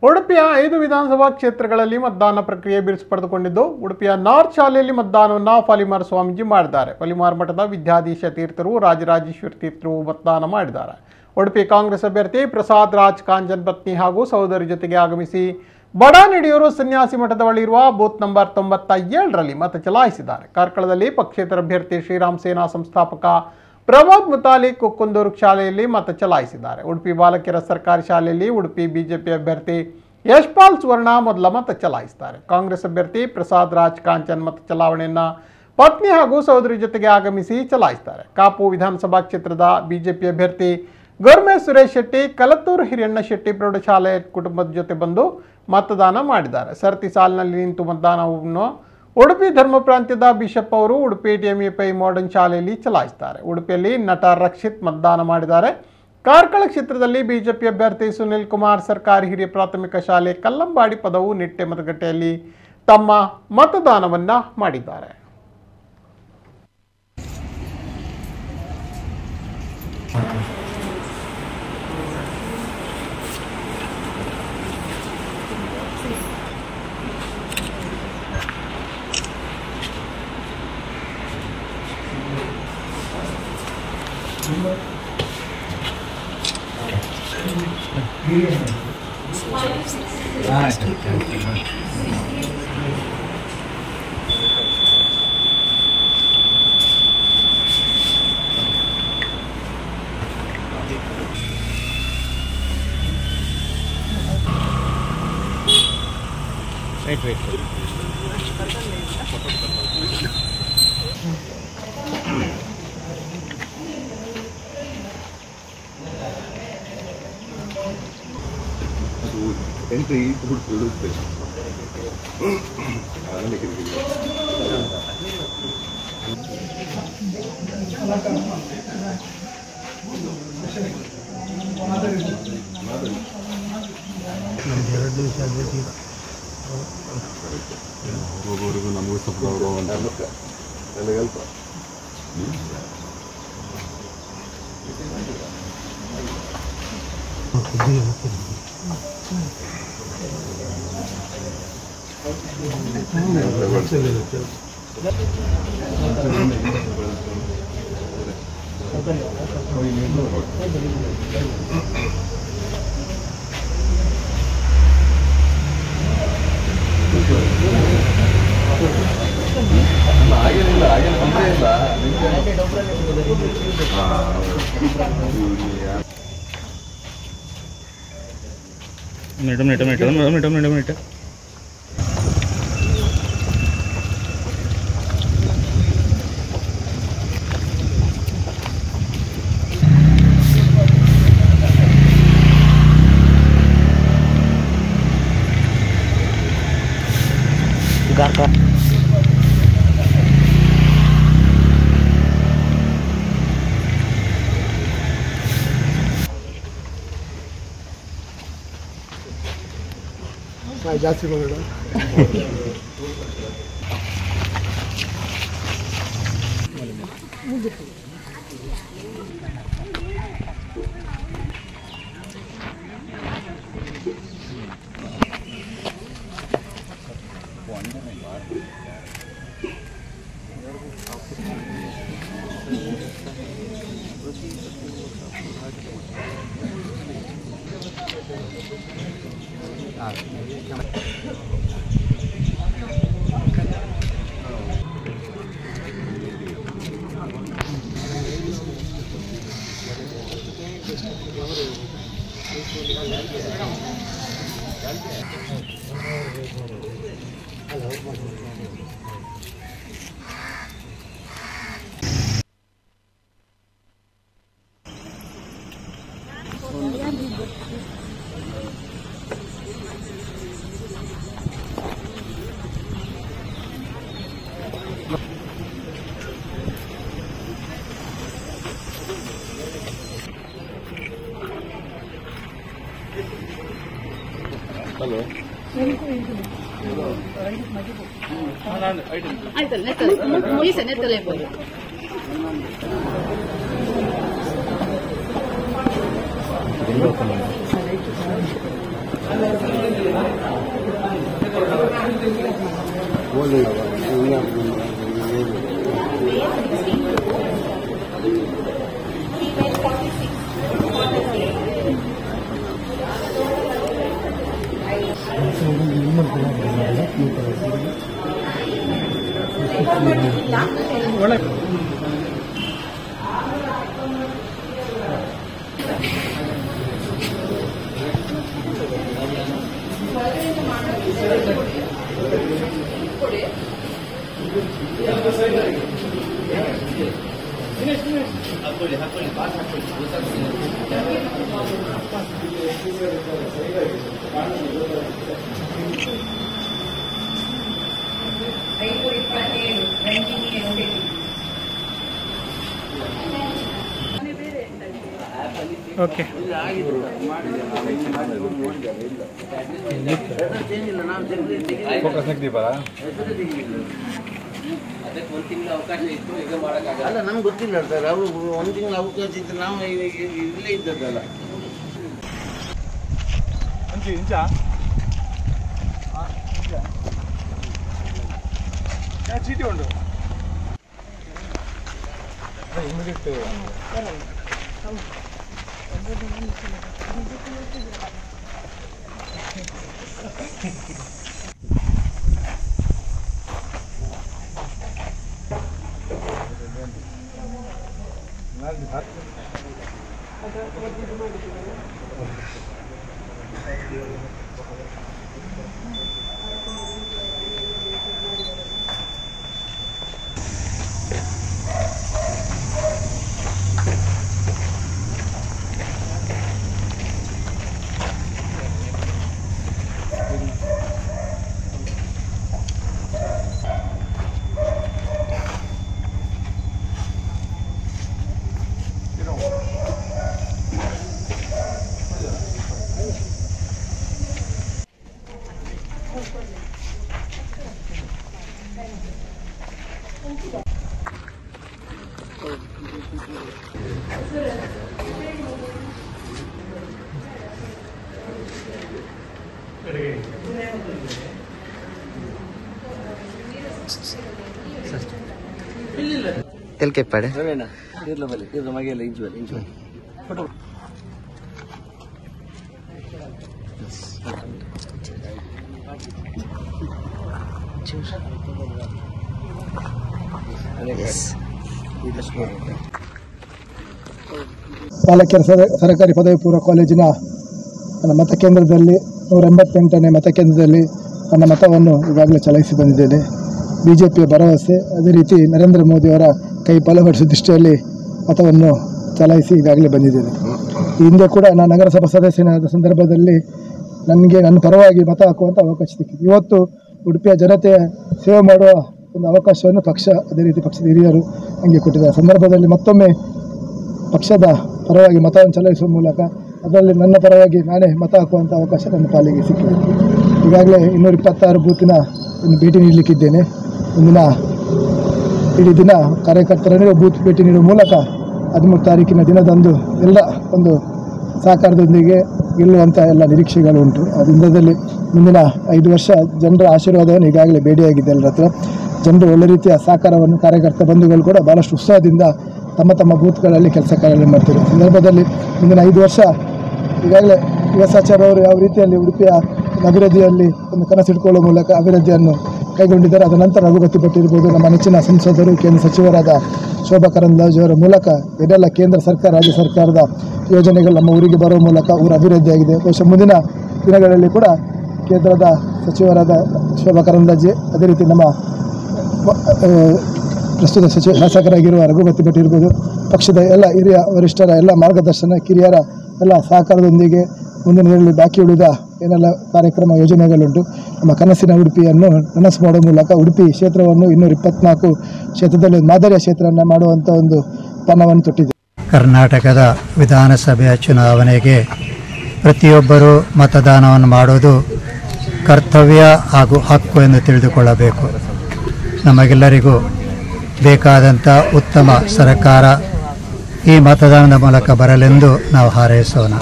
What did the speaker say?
ಉಡುಪಿಯ 5 ವಿಧಾನಸಭಾ ಕ್ಷೇತ್ರಗಳಲ್ಲಿ ಮತದಾನ ಪ್ರಕ್ರಿಯೆ ಬಿರುಸು ಪಡೆದುಕೊಂಡಿದ್ದು, ಉಡುಪಿಯ ನಾರ್ತ್ ಶಾಲೆಯಲ್ಲಿ ಮತದಾನವನ್ನು ಪಾಲಿಮಾರ್ ಸ್ವಾಮೀಜಿ ಮಾಡಿದ್ದಾರೆ. ಪಾಲಿಮಾರ್ ಮಠದ ವಿದ್ಯಾಧೀಶ ತೀರ್ಥರು, ರಾಜರಾಜೇಶ್ವರಿ ತೀರ್ಥರು ಮತದಾನ ಮಾಡಿದ್ದಾರೆ. ಉಡುಪಿ ಕಾಂಗ್ರೆಸ್ ಅಭ್ಯರ್ಥಿ ಪ್ರಸಾದ್ ರಾಜ್ ಕಾಂಜನ್ ಪತ್ನಿ ಹಾಗೂ ಸಹೋದರಿ ಜೊತೆಗೆ ಆಗಮಿಸಿ ಬಡಾನಡಿಯೂರು ಸನ್ಯಾಸಿ ಮಠದ ಬಳಿ ಇರುವ ಬೂತ್ ನಂಬರ್ 97ರಲ್ಲಿ ಮತ ಚಲಾಯಿಸಿದ್ದಾರೆ. ಕಾರ್ಕಳದಲ್ಲಿ ಪಕ್ಷೇತರ ಅಭ್ಯರ್ಥಿ ಶ್ರೀರಾಮ್ ಸೇನಾ ಸಂಸ್ಥಾಪಕ ಪ್ರಮೋದ್ ಮುತಾಲಿಕ್ ಕುಕ್ಕುಂದೂರು ಶಾಲೆಯಲ್ಲಿ ಮತ ಚಲಾಯಿಸಿದ್ದಾರೆ. ಉಡುಪಿ ಬಾಲಕಿಯರ ಸರ್ಕಾರಿ ಶಾಲೆಯಲ್ಲಿ ಉಡುಪಿ ಬಿಜೆಪಿ ಅಭ್ಯರ್ಥಿ ಯಶ್ಪಾಲ್ ಸುವರ್ಣ ಮೊದಲ ಮತ ಚಲಾಯಿಸಿದ್ದಾರೆ. ಕಾಂಗ್ರೆಸ್ ಅಭ್ಯರ್ಥಿ ಪ್ರಸಾದ್ ರಾಜ್ ಕಾಂಚನ್ ಮತ ಚಲಾವಣೆಯನ್ನು ಪತ್ನಿ ಹಾಗೂ ಸಹೋದರಿ ಜೊತೆಗೆ ಆಗಮಿಸಿ ಚಲಾಯಿಸಿದ್ದಾರೆ. ಕಾಪು ವಿಧಾನಸಭಾ ಕ್ಷೇತ್ರದ ಬಿಜೆಪಿ ಅಭ್ಯರ್ಥಿ ಗುರ್ಮೆ ಸುರೇಶ್ ಶೆಟ್ಟಿ ಕಲತ್ತೂರು ಹಿರಿಯಣ್ಣ ಶೆಟ್ಟಿ ಪ್ರೌಢಶಾಲೆ ಕುಟುಂಬದ ಜೊತೆ ಬಂದು ಮತದಾನ ಮಾಡಿದ್ದಾರೆ. ಸರತಿ ಸಾಲಿನಲ್ಲಿ ನಿಂತು ಮತದಾನವನ್ನು ಉಡುಪಿ ಧರ್ಮ ಪ್ರಾಂತ್ಯದ ಬಿಷಪ್ ಅವರು ಉಡುಪಿ ಟಿಎಂಎಪೈ ಮಾಡರ್ನ್ ಶಾಲೆಯಲ್ಲಿ ಚಲಾಯಿಸಿದ್ದಾರೆ. ಉಡುಪಿಯಲ್ಲಿ ನಟ ರಕ್ಷಿತ್ ಮತದಾನ ಮಾಡಿದ್ದಾರೆ. ಕಾರ್ಕಳ ಕ್ಷೇತ್ರದಲ್ಲಿ ಬಿಜೆಪಿ ಅಭ್ಯರ್ಥಿ ಸುನಿಲ್ ಕುಮಾರ್ ಸರ್ಕಾರಿ ಹಿರಿಯ ಪ್ರಾಥಮಿಕ ಶಾಲೆ ಕಲ್ಲಂಬಾಡಿ ಪದವು ನಿಟ್ಟೆ ಮತಗಟ್ಟೆಯಲ್ಲಿ ತಮ್ಮ ಮತದಾನವನ್ನು ಮಾಡಿದ್ದಾರೆ. ಎಂಟ್ರಿ ಬಿಡುತ್ತೆ ಹೋಗೋವರೆಗೂ ನಮಗೂ ಸ್ವಲ್ಪ ನನಗಲ್ಪ मिनट गाका ಜಾಸ್ತಿ ಬೇಡ ಹಲೋ ಆಯ್ತಲ್ಲ ನೆತ್ತಲೆ ಬೋದು Hello. ಓಕೆ ಫೋಕಸ್ ನೆಗ್ದೀಪಾ ಅಲ್ಲ ನಮ್ಗೆ ಗೊತ್ತಿಲ್ಲ ಸರ್. ಅವರು ಒಂದು ತಿಂಗಳ ಅವಕಾಶ ಇತ್ತು, ನಾವು ಇಲ್ಲೇ ಇದ್ದದ್ದಲ್ಲ. ಚೀಟಿ ಉಂಟು ಇಮಿಡಿಯೇಟ್ ಎಲ್ಕೆ ಪಡೆ ತೀರ್ಲ ಬಲ್ಲಿ ತೀರ್ಲ ಮಗೆಲ್ಲ ಇಂಚು ಫೋಟೋ ಬಾಲಕಿಯರ ಸರ್ಕಾರಿ ಪದವಿ ಪೂರ್ವ ಕಾಲೇಜಿನ ನನ್ನ ಮತಕೇಂದ್ರದಲ್ಲಿ 188ನೇ ಮತಕೇಂದ್ರದಲ್ಲಿ ನನ್ನ ಮತವನ್ನು ಈಗಾಗಲೇ ಚಲಾಯಿಸಿ ಬಂದಿದ್ದೇನೆ. ಬಿಜೆಪಿಯ ಭರವಸೆ, ಅದೇ ರೀತಿ ನರೇಂದ್ರ ಮೋದಿಯವರ ಕೈ ಬಲಪಡಿಸುವ ದೃಷ್ಟಿಯಲ್ಲಿ ಮತವನ್ನು ಚಲಾಯಿಸಿ ಈಗಾಗಲೇ ಬಂದಿದ್ದೇನೆ. ಈ ಹಿಂದೆ ಕೂಡ ನಾನು ನಗರಸಭಾ ಸದಸ್ಯನಾದ ಸಂದರ್ಭದಲ್ಲಿ ನನಗೆ ನನ್ನ ಪರವಾಗಿ ಮತ ಹಾಕುವಂಥ ಅವಕಾಶ ಸಿಕ್ಕಿದೆ. ಇವತ್ತು ಉಡುಪಿಯ ಜನತೆಯ ಸೇವೆ ಮಾಡುವ ಒಂದು ಅವಕಾಶವನ್ನು ಪಕ್ಷ, ಅದೇ ರೀತಿ ಪಕ್ಷದ ಹಿರಿಯರು ನನಗೆ ಕೊಟ್ಟಿದ್ದಾರೆ. ಸಂದರ್ಭದಲ್ಲಿ ಮತ್ತೊಮ್ಮೆ ಪಕ್ಷದ ಪರವಾಗಿ ಮತವನ್ನು ಚಲಾಯಿಸುವ ಮೂಲಕ ಅದರಲ್ಲಿ ನನ್ನ ಪರವಾಗಿ ನಾನೇ ಮತ ಹಾಕುವಂಥ ಅವಕಾಶ ನನ್ನ ಪಾಲಿಗೆ ಸಿಕ್ಕಿದೆ. ಈಗಾಗಲೇ 226 ಬೂತಿನ ಒಂದು ಭೇಟಿ ನೀಡಲಿಕ್ಕಿದ್ದೇನೆ. ಮುಂದಿನ ಇಡೀ ದಿನ ಕಾರ್ಯಕರ್ತರನ್ನು ಬೂತ್ ಭೇಟಿ ನೀಡುವ ಮೂಲಕ 13 ತಾರೀಕಿನ ದಿನದಂದು ಎಲ್ಲ ಒಂದು ಸಹಕಾರದೊಂದಿಗೆ ಗೆಲ್ಲುವಂಥ ಎಲ್ಲ ನಿರೀಕ್ಷೆಗಳು ಉಂಟು. ಅದರಿಂದದಲ್ಲಿ ಮುಂದಿನ 5 ವರ್ಷ ಜನರ ಆಶೀರ್ವಾದವನ್ನು ಈಗಾಗಲೇ ಬೇಡಿಯಾಗಿದೆ. ಎಲ್ಲರ ಹತ್ರ ಜನರು ಒಳ್ಳೆ ರೀತಿಯ ಸಹಕಾರವನ್ನು, ಕಾರ್ಯಕರ್ತ ಬಂಧುಗಳು ಕೂಡ ಭಾಳಷ್ಟು ಉತ್ಸಾಹದಿಂದ ತಮ್ಮ ತಮ್ಮ ಬೂತ್ಗಳಲ್ಲಿ ಕೆಲಸ ಕಾರ್ಯ ಮಾಡ್ತಾರೆ. ಸಂದರ್ಭದಲ್ಲಿ ಮುಂದಿನ 5 ವರ್ಷ ಈಗಾಗಲೇ ಯುವಸಾಚಾರ್ ಅವರು ಯಾವ ರೀತಿಯಲ್ಲಿ ಉಡುಪಿಯ ಅಭಿವೃದ್ಧಿಯಲ್ಲಿ ಒಂದು ಕನಸಿಟ್ಕೊಳ್ಳುವ ಮೂಲಕ ಅಭಿವೃದ್ಧಿಯನ್ನು ಕೈಗೊಂಡಿದ್ದಾರೆ. ಅದ ನಂತರ ರಘುಪತಿ ಭಟ್ ಇರ್ಬೋದು, ನಮ್ಮ ನೆಚ್ಚಿನ ಸಂಸದರು, ಕೇಂದ್ರ ಸಚಿವರಾದ ಶೋಭಾ ಕರಂದ್ಲಾಜೆ ಅವರ ಮೂಲಕ ಇದೆಲ್ಲ ಕೇಂದ್ರ ಸರ್ಕಾರ, ರಾಜ್ಯ ಸರ್ಕಾರದ ಯೋಜನೆಗಳು ನಮ್ಮ ಊರಿಗೆ ಬರುವ ಮೂಲಕ ಊರ ಅಭಿವೃದ್ಧಿಯಾಗಿದೆ. ಬಹುಶಃ ಮುಂದಿನ ದಿನಗಳಲ್ಲಿ ಕೂಡ ಕೇಂದ್ರದ ಸಚಿವರಾದ ಶೋಭಾ ಕರಂದ್ಲಾಜೆ, ಅದೇ ರೀತಿ ನಮ್ಮ ಪ್ರಸ್ತುತ ಶಾಸಕರಾಗಿರುವ ರಘುಪತಿ ಭಟ್ ಇರ್ಬೋದು, ಪಕ್ಷದ ಎಲ್ಲ ಹಿರಿಯ ವರಿಷ್ಠರ ಎಲ್ಲ ಮಾರ್ಗದರ್ಶನ, ಕಿರಿಯರ ಎಲ್ಲ ಸಹಕಾರದೊಂದಿಗೆ ಮುಂದಿನ ದಿನಗಳಲ್ಲಿ ಬಾಕಿ ಉಳಿದ ಏನೆಲ್ಲ ಕಾರ್ಯಕ್ರಮ ಯೋಜನೆಗಳುಂಟು, ನಮ್ಮ ಕನಸಿನ ಉಡುಪಿಯನ್ನು ನನಸು ಮಾಡುವ ಮೂಲಕ ಉಡುಪಿ ಕ್ಷೇತ್ರವನ್ನು 224 ಕ್ಷೇತ್ರದಲ್ಲಿ ಮಾದರಿಯ ಕ್ಷೇತ್ರವನ್ನು ಮಾಡುವಂಥ ಒಂದು ಪಣವನ್ನು ತೊಟ್ಟಿದೆ. ಕರ್ನಾಟಕದ ವಿಧಾನಸಭೆಯ ಚುನಾವಣೆಗೆ ಪ್ರತಿಯೊಬ್ಬರೂ ಮತದಾನವನ್ನು ಮಾಡೋದು ಕರ್ತವ್ಯ ಹಾಗೂ ಹಕ್ಕು ಎಂದು ತಿಳಿದುಕೊಳ್ಳಬೇಕು. ನಮಗೆಲ್ಲರಿಗೂ ಬೇಕಾದಂಥ ಉತ್ತಮ ಸರ್ಕಾರ ಈ ಮತದಾನದ ಮೂಲಕ ಬರಲೆಂದು ನಾವು ಹಾರೈಸೋಣ.